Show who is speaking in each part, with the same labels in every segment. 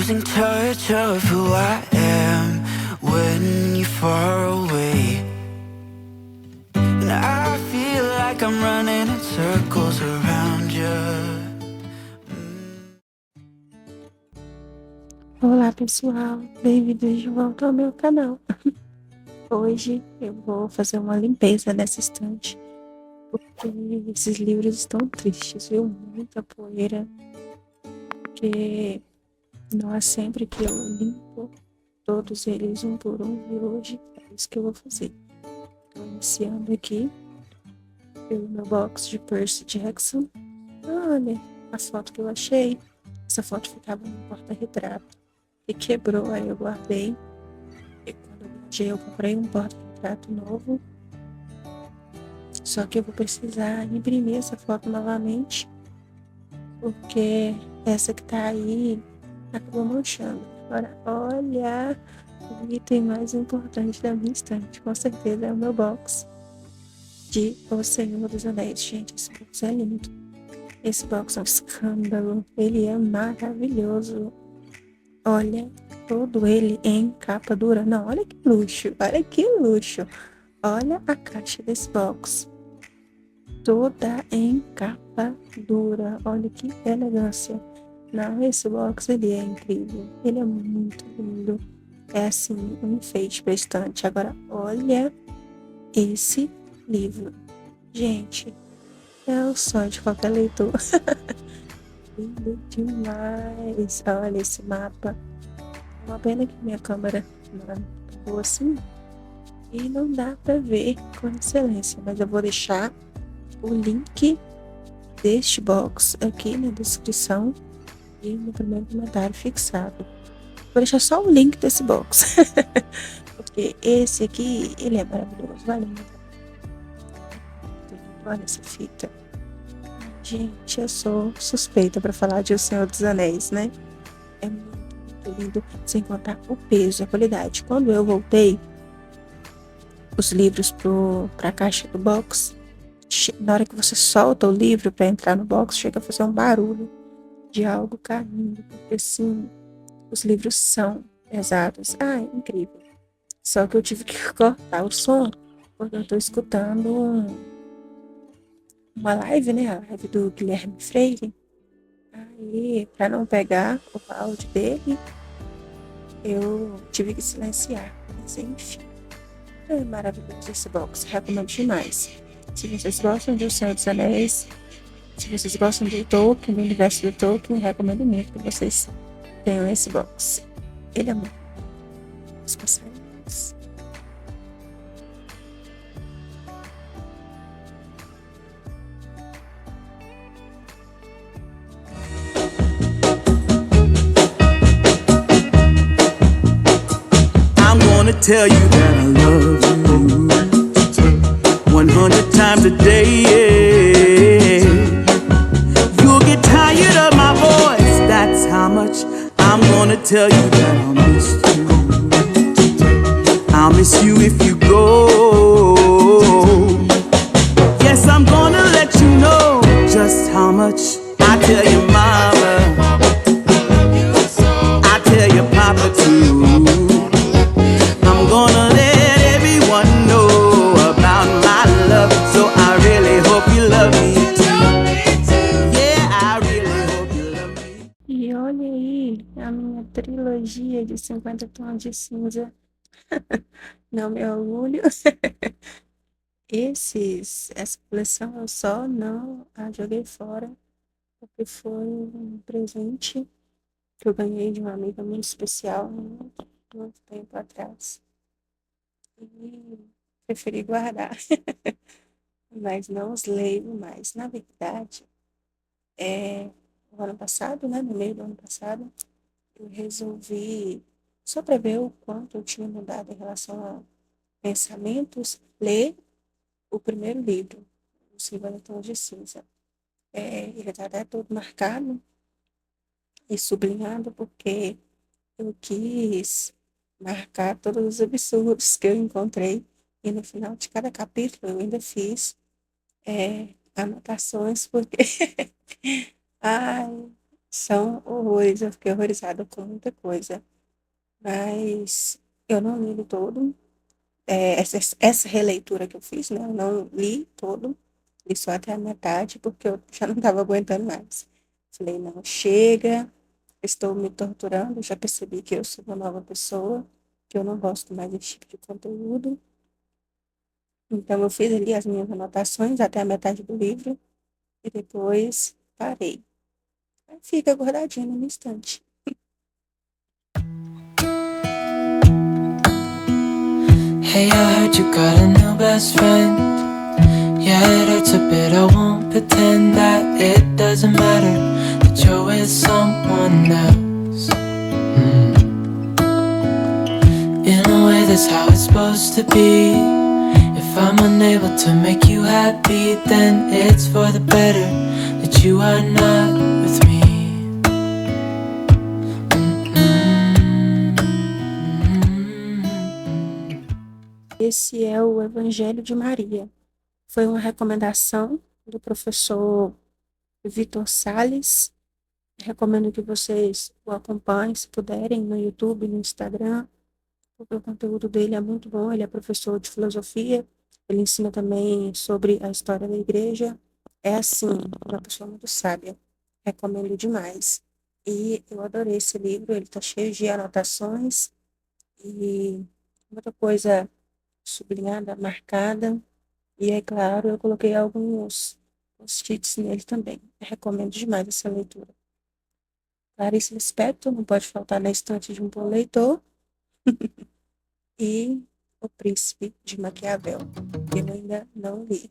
Speaker 1: losing touch of who I am when you're far away. And I feel like I'm running in circles around you.
Speaker 2: Olá pessoal, bem-vindos de volta ao meu canal. Hoje eu vou fazer uma limpeza nessa estante, porque esses livros estão tristes, viu? Muita poeira, porque não é sempre que eu limpo todos eles um por um, e hoje é isso que eu vou fazer. Estou iniciando aqui pelo meu box de Percy Jackson. Olha a foto que eu achei. Essa foto ficava no porta-retrato e quebrou, aí eu guardei. E quando eu viajei, eu comprei um porta-retrato novo. Só que eu vou precisar imprimir essa foto novamente, porque essa que tá aí acabou manchando. Agora, olha o item mais importante da minha estante, com certeza é o meu box de O Senhor dos Anéis. Gente, esse box é lindo. Esse box é um escândalo. Ele é maravilhoso. Olha, todo ele em capa dura. Não, olha que luxo. Olha que luxo. Olha a caixa desse box. Toda em capa dura. Olha que elegância. Não, esse box, ele é incrível. Ele é muito lindo. É assim, um enfeite pra estante. Agora, olha esse livro. Gente, é o sonho de qualquer leitor. Lindo demais. Olha esse mapa. Uma pena que minha câmera não é boa assim e não dá pra ver com excelência, mas eu vou deixar o link deste box aqui na descrição e no primeiro comentário fixado. Vou deixar só o link desse box, porque esse aqui, ele é maravilhoso, vale muito. Olha essa fita. Gente, eu sou suspeita pra falar de O Senhor dos Anéis, né? É muito lindo, sem contar o peso e a qualidade. Quando eu voltei os livros pra caixa do box, na hora que você solta o livro para entrar no box, chega a fazer um barulho de algo caindo, porque assim, os livros são pesados. Ah, é incrível. Só que eu tive que cortar o som, porque eu tô escutando uma live, né? A live do Guilherme Freire. Aí, para não pegar o áudio dele, eu tive que silenciar. Mas enfim, é maravilhoso esse box, recomendo demais. Se vocês gostam de O Senhor dos Anéis, se vocês gostam de Tolkien, do universo do Tolkien, recomendo muito que vocês tenham esse box. Ele é muito bom. Os passarinhos.
Speaker 1: I'm gonna tell you that I love you 100 times a day, yeah. You'll get tired of my voice, that's how much I'm gonna tell you that I'll miss you. I'll miss you if you go. Yes, I'm gonna let you know just how much I tell your mama, I tell your papa too. I'm gonna let everyone know about my love, so I really hope you love me too. Yeah, I really hope you love me.
Speaker 2: E olha aí a minha trilogia de 50 tons de cinza. Não me orgulho. Essa coleção eu só não a joguei fora, porque foi um presente que eu ganhei de uma amiga muito especial muito tempo atrás. E preferi guardar. Mas não os leio mais. Na verdade, no ano passado, né, no meio do ano passado, eu resolvi, só para ver o quanto eu tinha mudado em relação a pensamentos, ler o primeiro livro, Os 50 Tons de Cinza. Ele está até todo marcado e sublinhado, porque eu quis marcar todos os absurdos que eu encontrei, e no final de cada capítulo eu ainda fiz anotações, porque ai, São horrores, eu fiquei horrorizada com muita coisa. Mas eu não li ele todo. Essa releitura que eu fiz, né? Eu não li todo, li só até a metade, porque eu já não estava aguentando mais. Falei, não, chega, estou me torturando, já percebi que eu sou uma nova pessoa, que eu não gosto mais desse tipo de conteúdo. Então, eu fiz ali as minhas anotações até a metade do livro e depois parei. Aí fica guardadinho no minha estante.
Speaker 1: Hey, I heard you got a new best friend. Yeah, it hurts a bit, I won't pretend that it doesn't matter that you're with someone else. In a way, that's how it's supposed to be. If I'm unable to make you happy, then it's for the better that you are not with me.
Speaker 2: Esse é o Evangelho de Maria. Foi uma recomendação do professor Vitor Salles. Recomendo que vocês o acompanhem, se puderem, no YouTube, no Instagram, porque o conteúdo dele é muito bom. Ele é professor de filosofia, ele ensina também sobre a história da igreja. É assim, uma pessoa muito sábia. Recomendo demais. E eu adorei esse livro, ele está cheio de anotações e muita coisa sublinhada, marcada. E é claro, eu coloquei alguns post-its nele também. Eu recomendo demais essa leitura. Clarice Lispector, não pode faltar na estante de um bom leitor. E O Príncipe de Maquiavel, que eu ainda não li.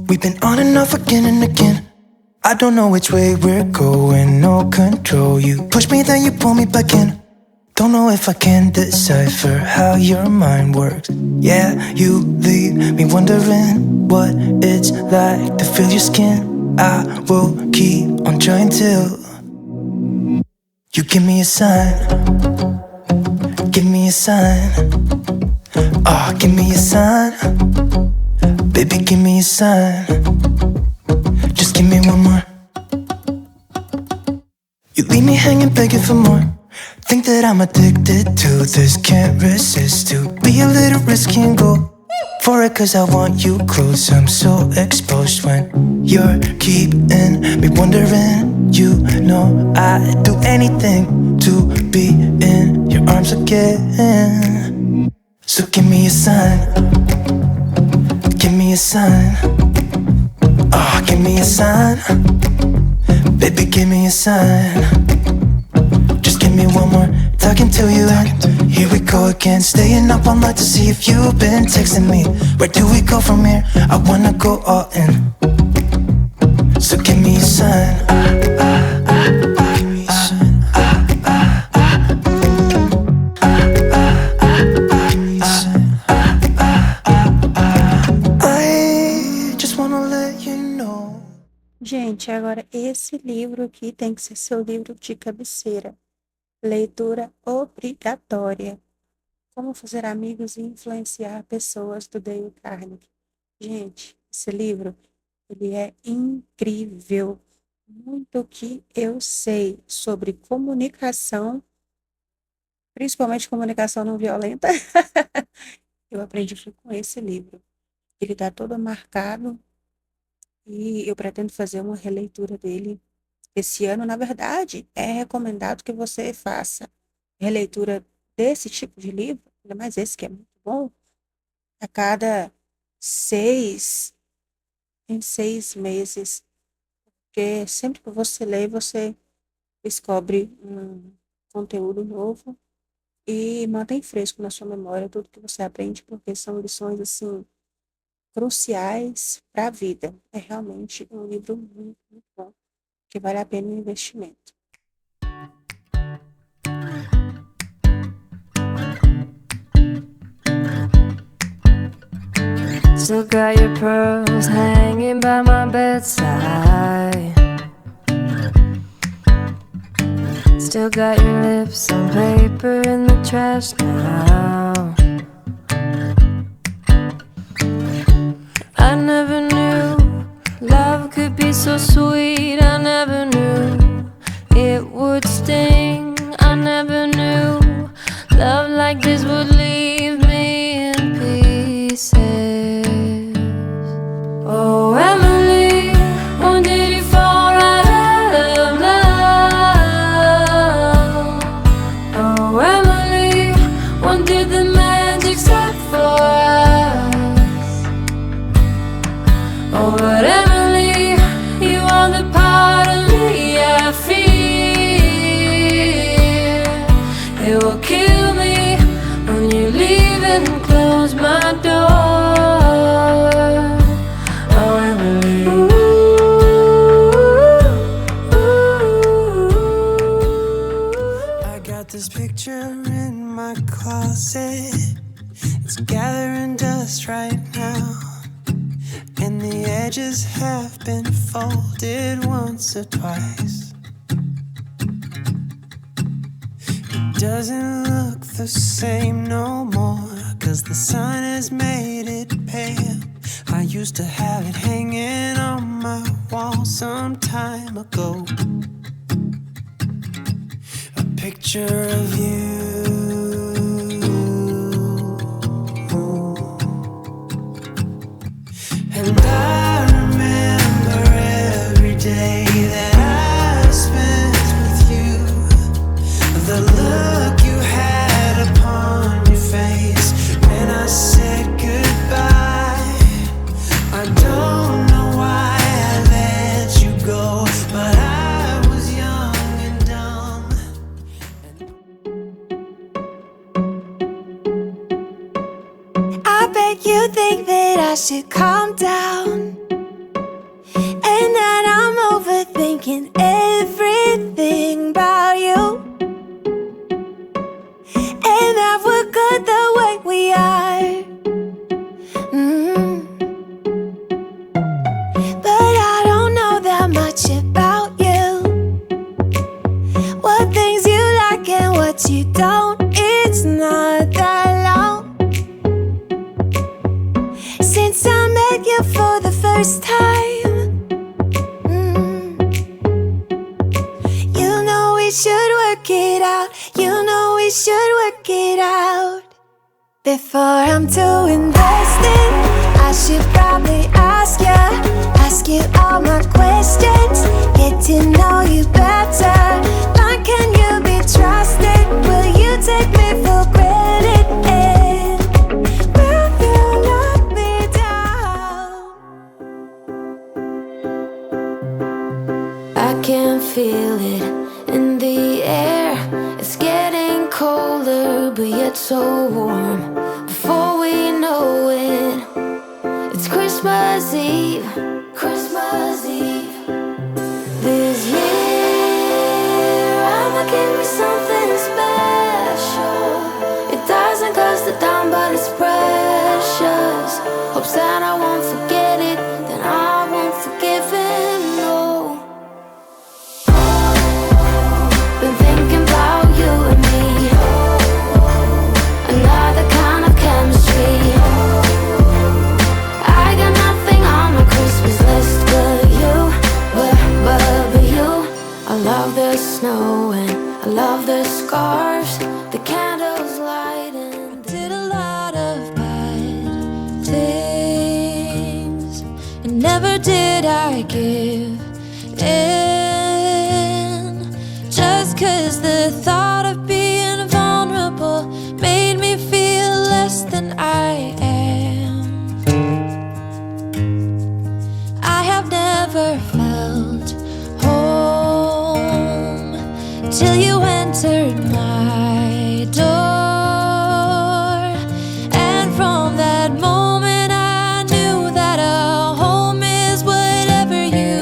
Speaker 1: We've been on and off again and again. I don't know which way we're going, no control. You push me, then you pull me back in. Don't know if I can decipher how your mind works. Yeah, you leave me wondering what it's like to feel your skin. I will keep on trying till you give me a sign. Give me a sign. Oh, give me a sign. Baby, give me a sign. Just give me one more. You leave me hanging, begging for more. Think that I'm addicted to this, can't resist to be a little risky and go for it, cause I want you close. I'm so exposed when you're keeping me wondering. You know I'd do anything to be in your arms again. So give me a sign. Give me a sign. Oh, give me a sign. Baby, give me a sign. Just give me one more, talking to you, and here we go again. Staying up all night to see if you've been texting me. Where do we go from here? I wanna go all in. So give me a sign. Give me a sign. Give me a sign. I just wanna let you know.
Speaker 2: Gente, agora esse livro aqui tem que ser seu livro de cabeceira. Leitura obrigatória. Como fazer amigos e influenciar pessoas, do Dale Carnegie. Gente, esse livro, ele é incrível. Muito que eu sei sobre comunicação, principalmente comunicação não violenta, eu aprendi foi com esse livro. Ele está todo marcado e eu pretendo fazer uma releitura dele esse ano. Na verdade, é recomendado que você faça releitura desse tipo de livro, ainda mais esse que é muito bom, a cada 6 meses, porque sempre que você lê, você descobre um conteúdo novo e mantém fresco na sua memória tudo que você aprende, porque são lições, assim, cruciais para a vida. É realmente um livro muito, muito bom, que vale a pena o investimento.
Speaker 3: Still got your pearls hanging by my bedside. Still got your lips on paper in the trash now. I never knew love could be so sweet. I
Speaker 1: this picture in my closet. It's gathering dust right now, and the edges have been folded once or twice. It doesn't look the same no more, 'cause the sun has made it pale. I used to have it hanging on my wall some time ago. A picture of you. And I remember every day that I spent with you, the look you had upon your face when I said goodbye. I don't know why I let you go, but I was young and dumb.
Speaker 3: I bet you think that I should calm down, and that I'm overthinking everything about you, and that we're good the way we are. But I don't know that much about you, what things you like and what you don't. It's not that long since I met you for the first time. You know we should work it out. You know we should work it out. Before I'm too invested, I should probably ask you all my questions, get to know you better. Like, can you be trusted? Will you take me for granted? And will you let me down? I can feel it in the air. It's getting colder, but yet so warm. Before we know it, it's Christmas Eve. Christmas Eve. This year, I'ma give me something special. It doesn't cost a dime, but it's precious. Hopes that I won't forget it, then I won't forgive him, no. Been thinking about you and me, another kind of chemistry. I got nothing on my Christmas list but you, but you. I love the snow and I love the scarves, the candles lighting. Did a lot of bad things, and never did I give in. Just 'cause the thought of being vulnerable made me feel less than I am. I have never felt home till you entered my door. And from that moment I knew that a home is whatever you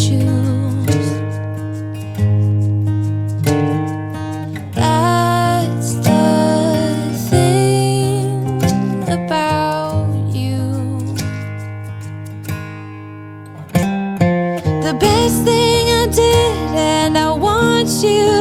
Speaker 3: choose. That's the thing about you. The best thing I did, and I want you